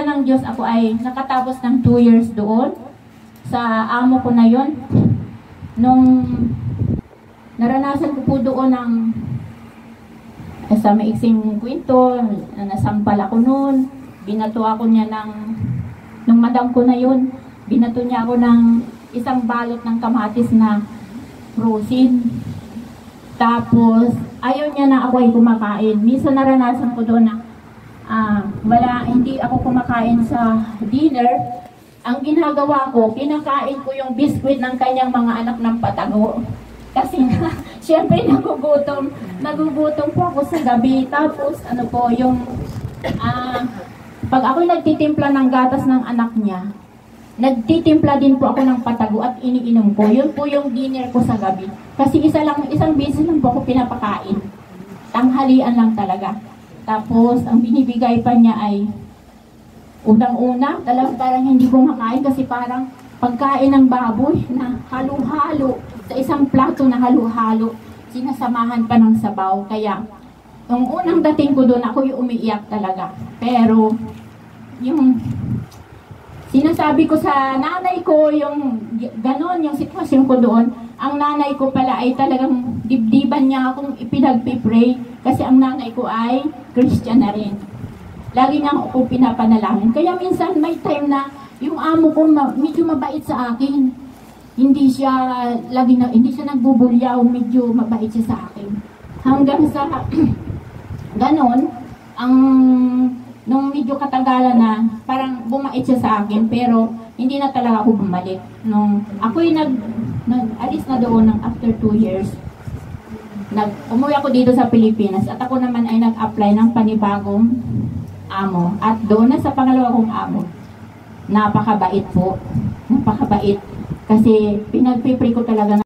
ng Diyos, ako ay nakatapos ng 2 years doon sa amo ko na yon. Nung naranasan ko po doon ng sa maiksing kwento, nasampal ako noon, binato ako niya nung madam ko na yun, binato niya ako ng isang balot ng kamatis na frozen. Tapos ayaw niya na ako ay kumakain. Minsan naranasan ko doon na hindi ako kumakain sa dinner. Ang ginagawa ko, kinakain ko yung biskwit ng kanyang mga anak ng patago. Kasi siyempre nagugutom po ako sa gabi. Tapos ano po, pag ako nagtitimpla ng gatas ng anak niya, nagtitimpla din po ako ng patago at iniinom ko. Yun po yung dinner ko sa gabi. Kasi isang beses lang po ako pinapakain. Tanghalian lang talaga. Tapos, ang binibigay pa niya ay unang-una, talagang parang hindi ko makain kasi parang pagkain ng baboy na halo-halo sa isang plato na halo-halo, sinasamahan pa ng sabaw. Kaya, nung unang dating ko doon, ako yung umiiyak talaga. Pero, yung sinasabi ko sa nanay ko, yung ganon, yung sitwasyon ko doon, ang nanay ko pala ay talagang dibdiban niya akong ipinagpipray kasi ang nanay ko ay Christian na rin. Lagi niya ako pinapanalangin. Kaya minsan may time na yung amo ko medyo mabait sa akin. Hindi siya nagbubulyaw, medyo mabait siya sa akin. Hanggang sa ganon, nung medyo katagalan na, parang bumait siya sa akin, pero hindi na talaga ako bumalik. Nung ako'y nag-alis na doon ng after 2 years, umuwi ako dito sa Pilipinas at ako naman ay nag-apply ng panibagong amo. At doon na sa pangalawa kong amo, napakabait po. Napakabait. Kasi pinagpipray ko talaga